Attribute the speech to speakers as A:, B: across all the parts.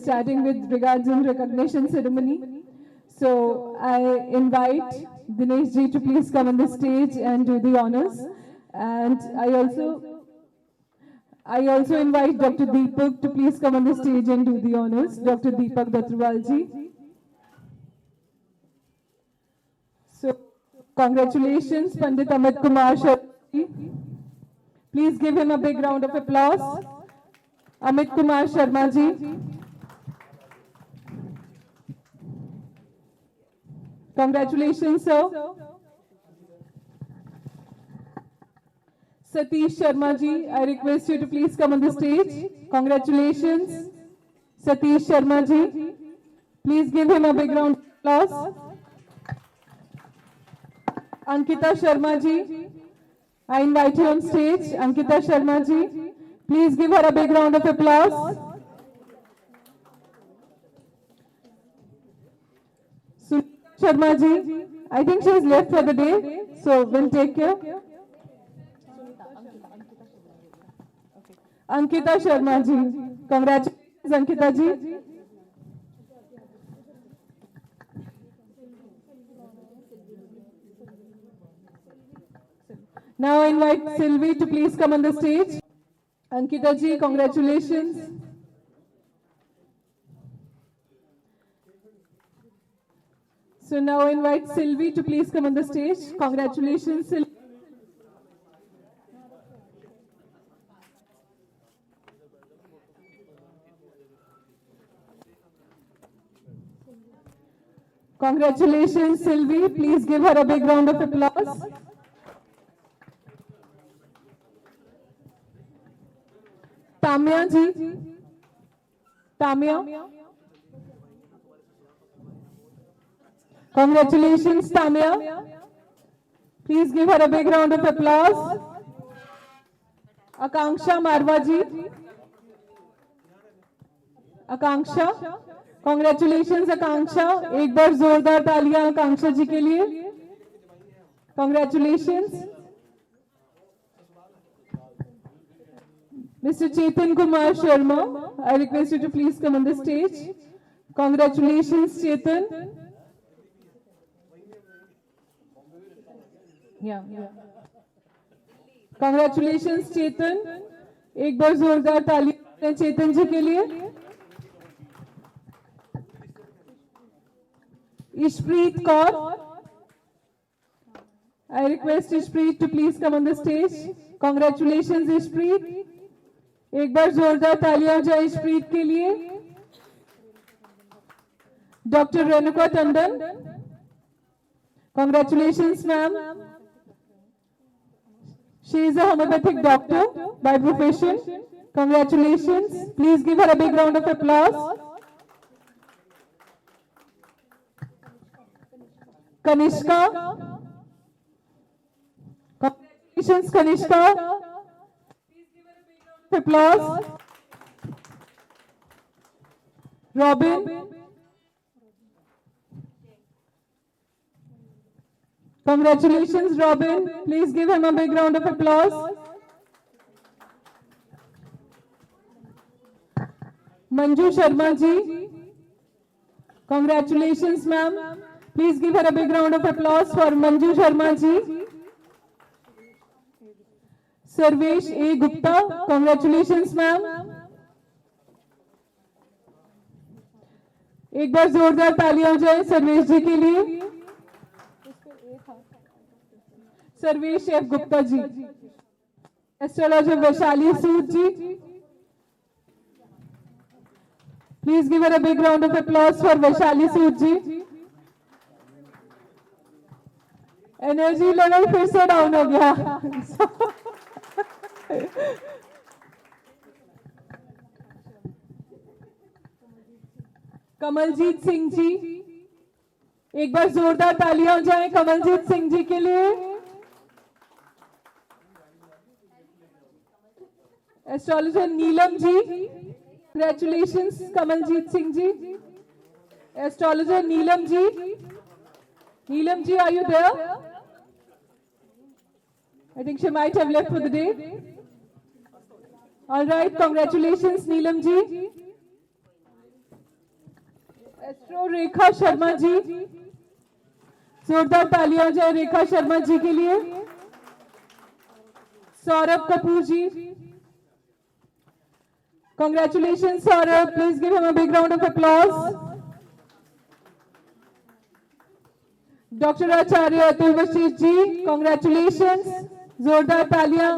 A: starting with regards and recognition ceremony. So I invite Dinesh ji to please come on the stage and do the honors. And I also invite Dr. Deepak to please come on the stage and do the honors. Dr. Deepak Datrawal ji. So congratulations, Pandit Amit Kumar Sharma ji. Please give him a big round of applause. Amit Kumar Sharma ji. Congratulations, sir. Satish Sharma ji, I request you to please come on the stage. Congratulations, Satish Sharma ji. Please give him a big round of applause. Ankita Sharma ji, I invite you on stage. Ankita Sharma ji, please give her a big round of applause. Sunita Sharma ji, I think she has left for the day, so we'll take care. Ankita Sharma ji, congratulations Ankita ji. Now I invite Sylvie to please come on the stage. Ankita ji, congratulations. So now I invite Sylvie to please come on the stage. Congratulations, Sylvie. Congratulations, Sylvie. Please give her a big round of applause. Tamya ji. Tamya. Congratulations, Tamya. Please give her a big round of applause. Akanksha Marwa ji. Akanksha. Congratulations, Akanksha. एक बार जोरदार तालियां आकांक्षा जी के लिए. Congratulations. Mr. Chetan Kumar Sharma, I request you to please come on the stage. Congratulations, Chetan. Yeah. Congratulations, Chetan. एक बार जोरदार तालियां चेतन जी के लिए. Ishpreet Kaur, I request Ishpreet to please come on the stage. Congratulations, Ishpreet. एक बार जोरदार तालियां जाए Ishpreet के लिए. Dr. Renuka Tandon, congratulations, ma'am. She is a homeopathic doctor by profession. Congratulations. Please give her a big round of applause. Kanishka. Congratulations, Kanishka. Please give her a big round of applause. Robin. Congratulations, Robin. Please give him a big round of applause. Manju Sharma ji. Congratulations, ma'am. Please give her a big round of applause for Manju Sharma ji. Sarvesh A. Gupta, congratulations, ma'am. एक बार जोरदार तालियां हो जाए सर्वेश जी के लिए. Sarvesh F Gupta ji. Astrologer Vaishali Sood ji. Please give her a big round of applause for Vaishali Sood ji. Energy level फिर से down हो गया. कमलजीत सिंह जी, एक बार जोरदार तालियां हो जाए कमलजीत सिंह जी के लिए. Astrologer Neelam ji, congratulations Kamaljeet Singh ji. Astrologer Neelam ji. Neelam ji, are you there? I think she might have left for the day. All right, congratulations, Neelam ji. Astro Rekha Sharma ji, जोरदार तालियां हो जाए रेखा शर्मा जी के लिए। Saurabh Kapoor ji, congratulations Saurabh, please give him a big round of applause. Doctor Acharya Atul Vashishtha ji, congratulations, जोरदार तालियां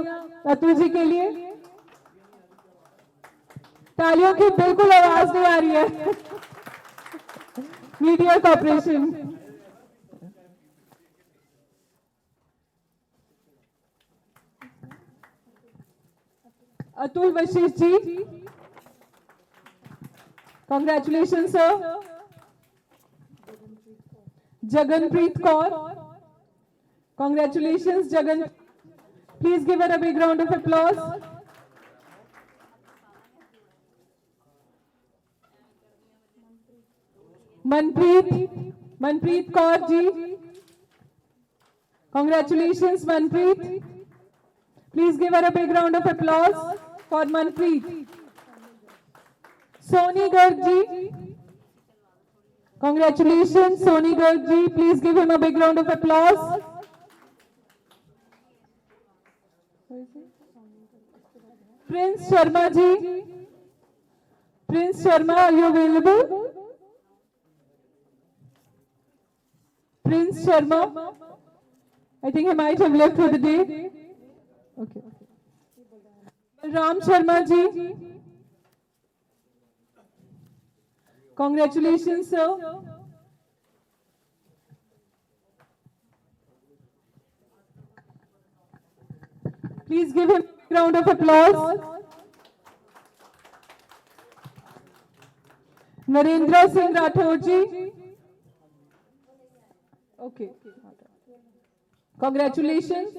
A: अतुल जी के लिए। तालियों की बिल्कुल आवाज नहीं आ रही है। Media corporation. Atul Vashishtha ji, congratulations sir. Jaganpreet Kaur, congratulations Jagan, please give her a big round of applause. Manpreet Kaur ji, congratulations Manpreet, please give her a big round of applause for Manpreet. Soni Garg ji, congratulations Soni Garg ji, please give him a big round of applause. Prince Sharma ji, Prince Sharma, are you available? Prince Sharma, I think he might have left for the day. Okay. Ram Sharma ji, congratulations sir. Please give him a round of applause. Narendra Singh Rathod ji, okay, congratulations.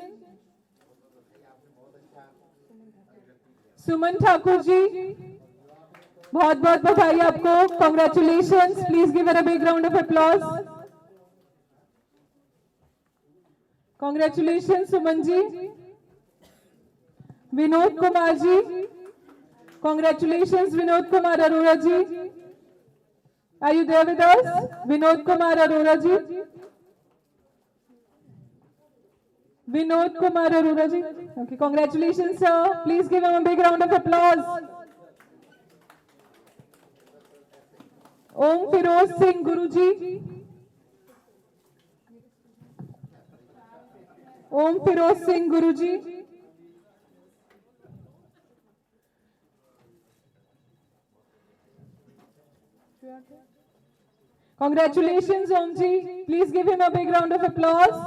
A: सुमन ठाकुर जी, बहुत बहुत बधाई आपको, congratulations, please give her a big round of applause. Congratulations Suman ji. Vinod Kumar ji, congratulations Vinod Kumar Arora ji. Are you there with us? Vinod Kumar Arora ji. Vinod Kumar Arora ji. Okay, congratulations sir. Please give him a big round of applause. Om Firoz Singh Guru ji. Om Firoz Singh Guru ji. Congratulations Om ji. Please give him a big round of applause.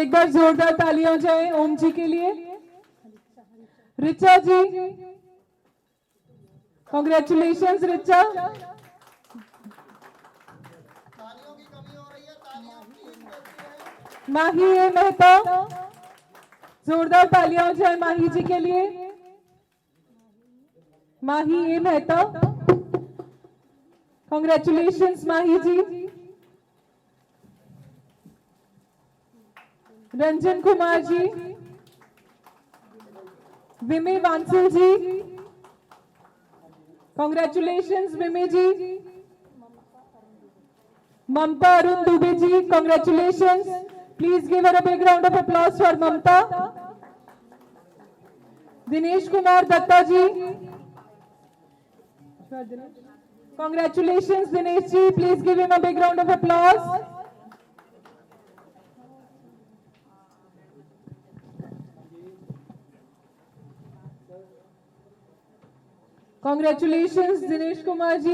A: एक बार जोरदार तालियां जाए ओम जी के लिए. Richa ji, congratulations Richa. Mahi A Mehta, जोरदार तालियां जाए माही जी के लिए. Mahi A Mehta, congratulations Mahi ji. Ranjan Kumar ji, Vimi Vansal ji, congratulations Vimi ji. Mamta Arun Dubey ji, congratulations. Please give her a big round of applause for Mamta. Dinesh Kumar Dutta ji, congratulations Dinesh ji. Please give him a big round of applause. Congratulations Dinesh Kumar ji.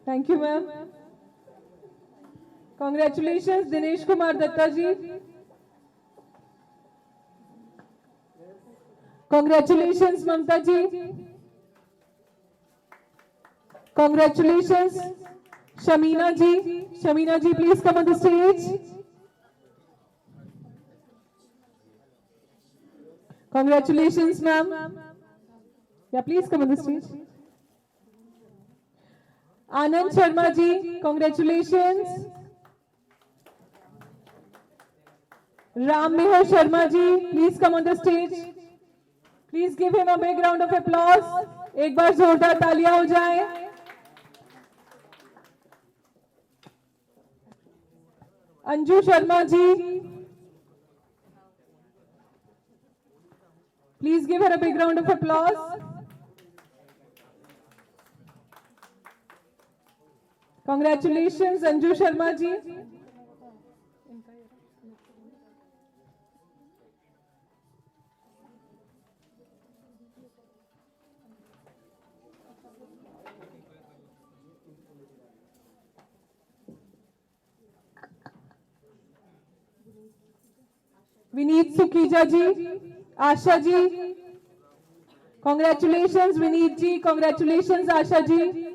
A: Thank you ma'am. Congratulations Dinesh Kumar Datta ji. Congratulations Mamta ji. Congratulations Shamina ji. Shamina ji, please come on the stage. Congratulations ma'am. Yeah, please come on the stage. Anand Sharma ji, congratulations. Ram Mehar Sharma ji, please come on the stage. Please give him a big round of applause. एक बार जोरदार तालियां हो जाएं. Anju Sharma ji, please give her a big round of applause. Congratulations, Anju Sharma ji. Vineet Sukhija ji, Asha ji. Congratulations, Vineet ji. Congratulations, Asha ji.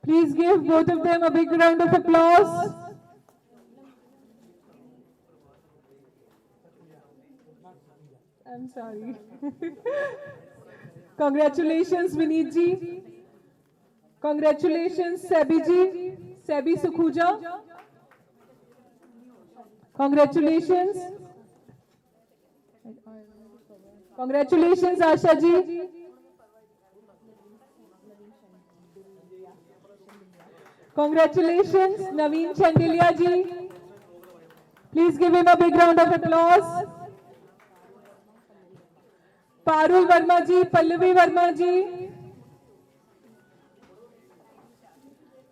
A: Please give both of them a big round of applause. I'm sorry. Congratulations, Vineet ji. Congratulations, Sebi ji. Sebi Sukhuja. Congratulations. Congratulations, Asha ji. Congratulations, Naveen Chandelia ji. Please give him a big round of applause. Parul Verma ji, Pallavi Verma ji.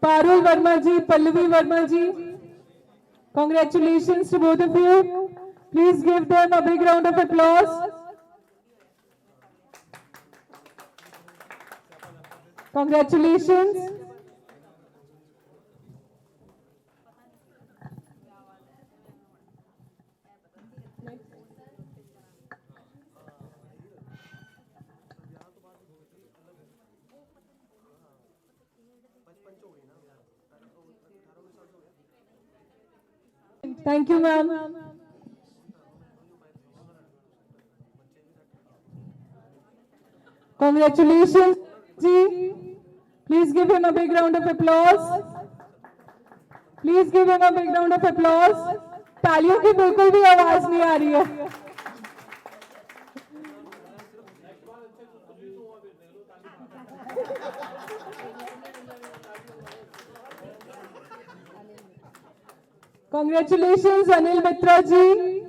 A: Parul Verma ji, Pallavi Verma ji. Congratulations to both of you. Please give them a big round of applause. Congratulations. Thank you, ma'am. Congratulations, ji. Please give him a big round of applause. Please give him a big round of applause. तालियों की बिल्कुल भी आवाज नहीं आ रही है. Congratulations, Anil Mitra ji.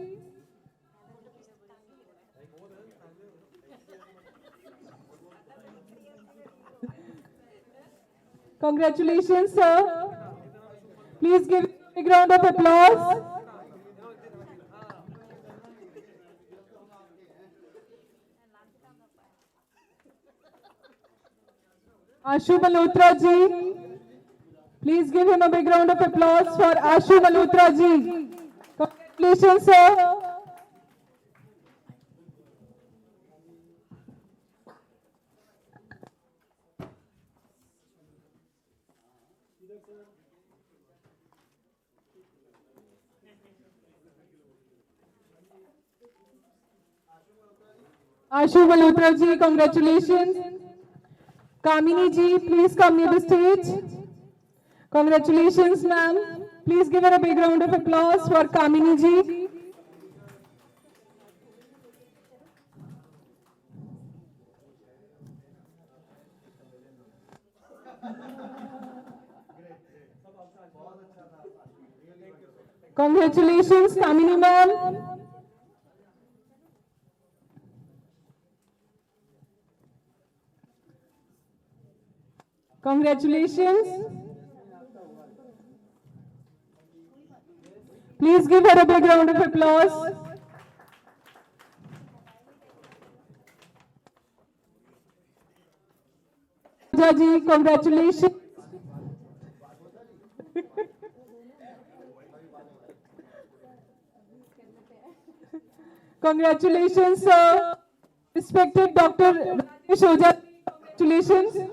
A: Congratulations, sir. Please give a big round of applause. Ashu Malhotra ji. Please give him a big round of applause for Ashu Malhotra ji. Congratulations, sir. Ashu Malhotra ji, congratulations. Kamini ji, please come near the stage. Congratulations, ma'am. Please give her a big round of applause for Kamini ji. Congratulations, Kamini ma'am. Congratulations. Please give her a big round of applause. Jaji, congratulations. Congratulations, sir. Respected Dr. Rajesh Oja, congratulations.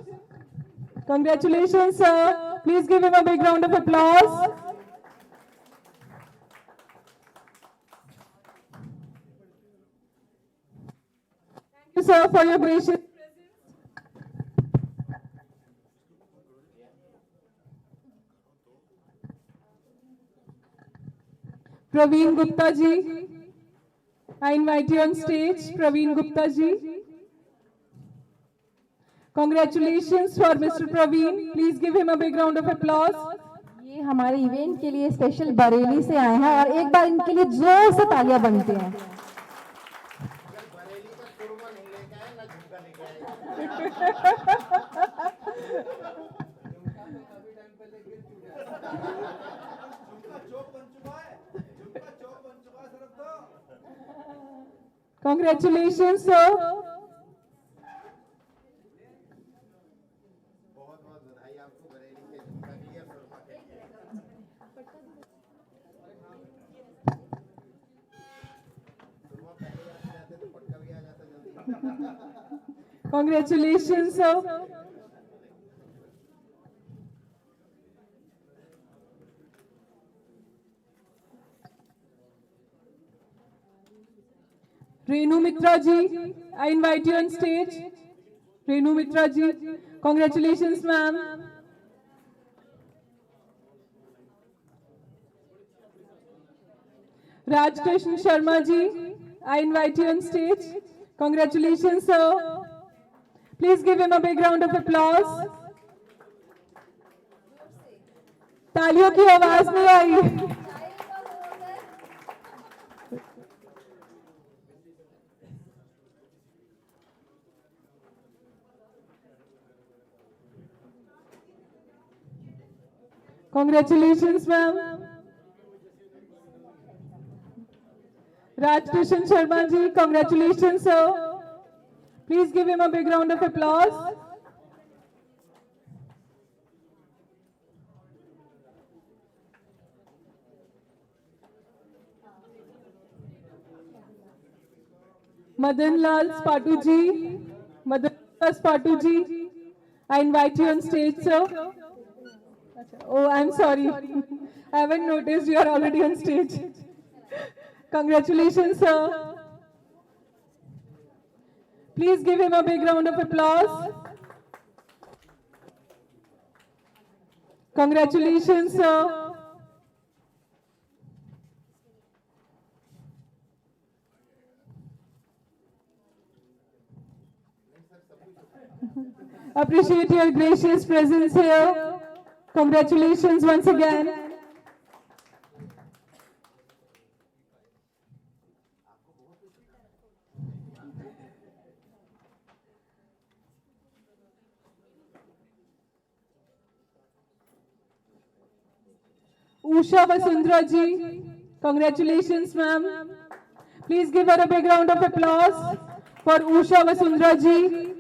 A: Congratulations, sir. Please give him a big round of applause. sir, for your gracious. Praveen Gupta ji, I invite you on stage. Praveen Gupta ji. Congratulations for Mr. Praveen. Please give him a big round of applause.
B: ये हमारे event के लिए special Bareilly से आए हैं और एक बार इनके लिए जोर से तालियां बनते हैं।
A: Congratulations, sir. Congratulations, sir. Renu Mitra ji, I invite you on stage. Renu Mitra ji, congratulations, ma'am. Raj Krishna Sharma ji, I invite you on stage. Congratulations, sir. Please give him a big round of applause. तालियों की आवाज नहीं आई। Congratulations, ma'am. Raj Krishan Sharma ji, congratulations, sir. Please give him a big round of applause. Madan Lal Spatu ji, Madan Lal Spatu ji, I invite you on stage, sir. Oh, I'm sorry. I haven't noticed you are already on stage. Congratulations, sir. Please give him a big round of applause. Congratulations, sir. Appreciate your gracious presence here. Congratulations once again. Usha Vasundhara ji, congratulations, ma'am. Please give her a big round of applause for Usha Vasundhara ji.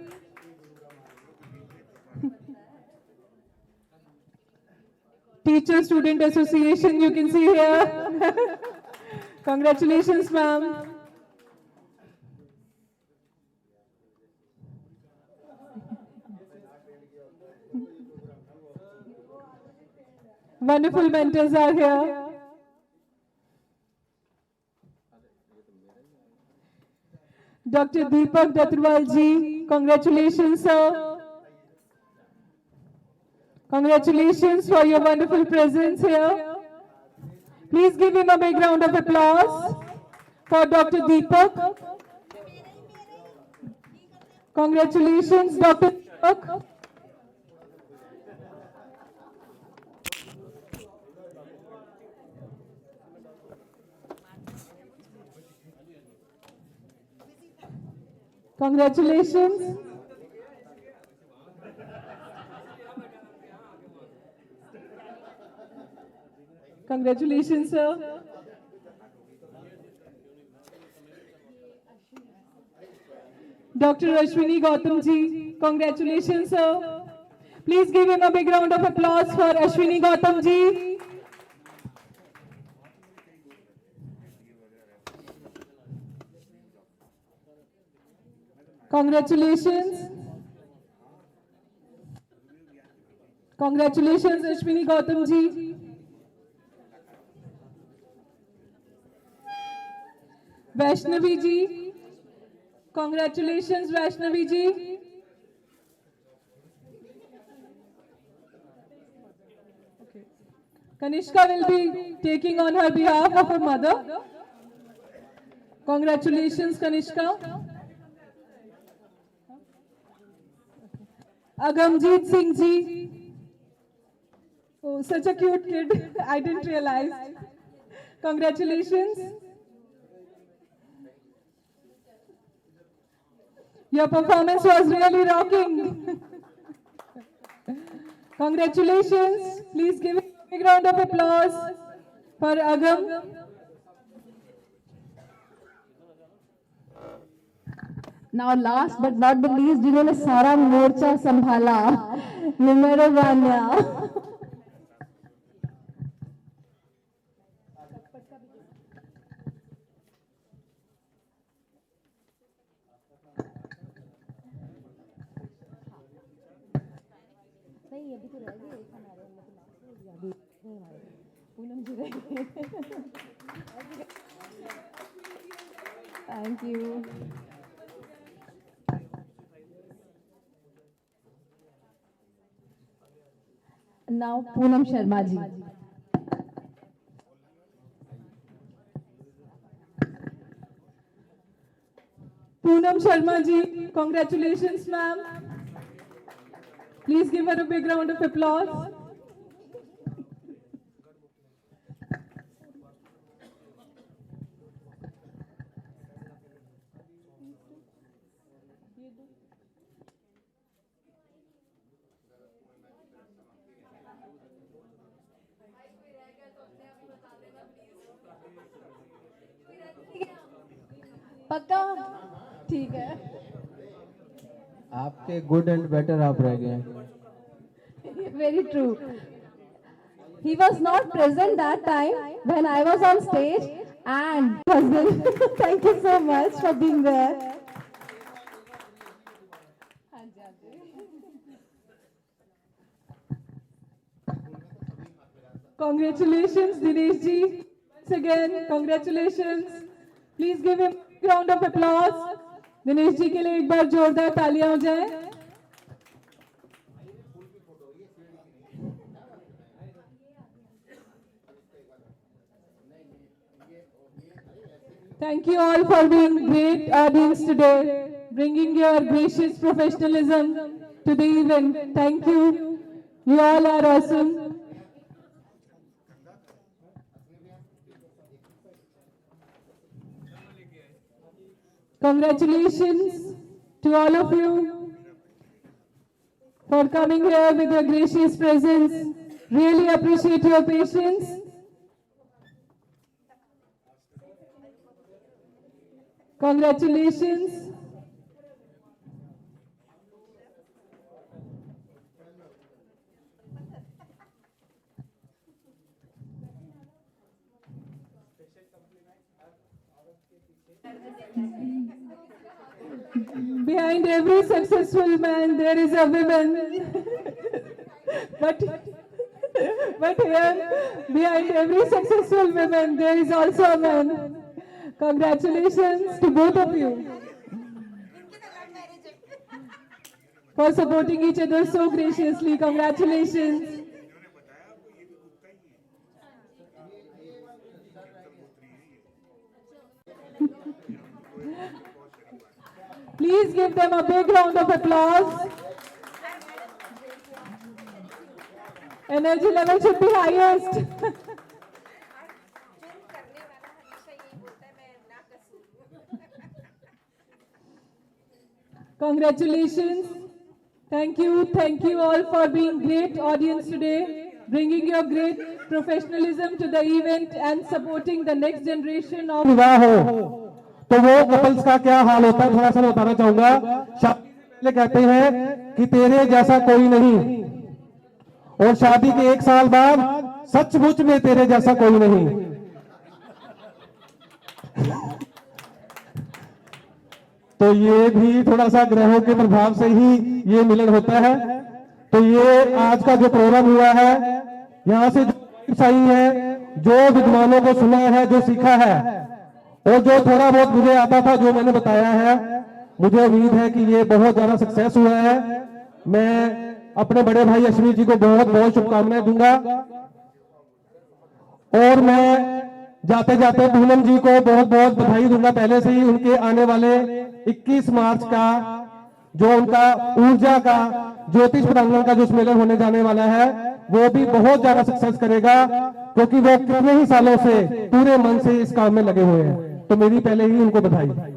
A: Teacher Student Association, you can see here. Congratulations, ma'am. Wonderful mentors are here. Dr. Deepak Datwal ji, congratulations, sir. Congratulations for your wonderful presence here. Please give him a big round of applause for Dr. Deepak. Congratulations, Dr. Deepak. Congratulations. Congratulations, sir. Dr. Ashwini Gautam ji, congratulations, sir. Please give him a big round of applause for Ashwini Gautam ji. Congratulations. Congratulations, Ashwini Gautam ji. Vaishnavi ji, Congratulations, Vaishnavi ji. Kanishka will be taking on her behalf of her mother. Congratulations, Kanishka. Agamjeet Singh ji. Oh, such a cute kid. I didn't realize. Congratulations. Your performance was really rocking. Congratulations. Please give a big round of applause for Agam.
B: Now last but not the least, जिन्होंने सारा मोर्चा संभाला, निमेरो Vanya. Thank you. Now Poonam Sharma ji.
A: Poonam Sharma ji, congratulations, ma'am. Please give her a big round of applause.
B: पक्का ठीक है.
C: आपके good and better आप रह गए.
B: Very true. He was not present that time when I was on stage, and thank you so much for being there.
A: Congratulations, Dinesh ji. Once again, congratulations. Please give him a round of applause. Dinesh ji के लिए एक बार जोरदार तालियां हो जाए. Thank you all for being great audience today, bringing your gracious professionalism to the event. Thank you. You all are awesome. Congratulations to all of you for coming here with your gracious presence. Really appreciate your patience. Congratulations. Behind every successful man, there is a woman. but here, behind every successful woman, there is also a man. Congratulations to both of you for supporting each other so graciously. Congratulations. Please give them a big round of applause. Energy level should be highest. Congratulations. Thank you all for being great audience today, bringing your great professionalism to the event and supporting the next generation of
D: विवाह हो तो वो couples का क्या हाल होता है थोड़ा सा मैं बताना चाहूंगा. शादी से पहले कहते हैं कि तेरे जैसा कोई नहीं, और शादी के 1 साल बाद सचमुच में तेरे जैसा कोई नहीं. तो ये भी थोड़ा सा ग्रहों के प्रभाव से ही ये मिलन होता है. तो ये आज का जो प्रोग्राम हुआ है, यहाँ से जो आई है, जो विद्वानों को सुना है, जो सीखा है, और जो थोड़ा बहुत मुझे आता था, जो मैंने बताया है, मुझे उम्मीद है कि ये बहुत ज्यादा सक्सेस हुआ है। मैं अपने बड़े भाई अश्विनी जी को बहुत बहुत शुभकामनाएं दूंगा और मैं जाते जाते पूनम जी को बहुत बहुत बधाई दूंगा पहले से ही। उनके आने वाले 21 मार्च का जो उनका ऊर्जा का ज्योतिष प्रांगण का जो सम्मेलन होने जाने वाला है वो भी बहुत ज्यादा सक्सेस करेगा, क्योंकि वो कितने ही सालों से पूरे मन से इस काम में लगे हुए हैं। तो मेरी पहले ही उनको बधाई।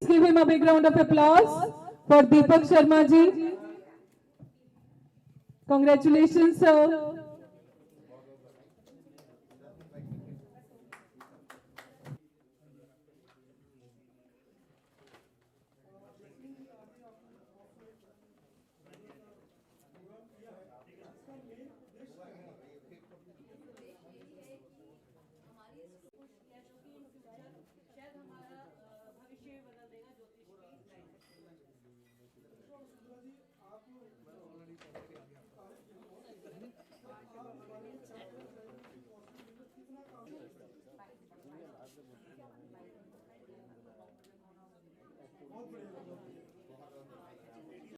A: Give him a big round of applause for Deepak Sharma ji. Congratulations, sir.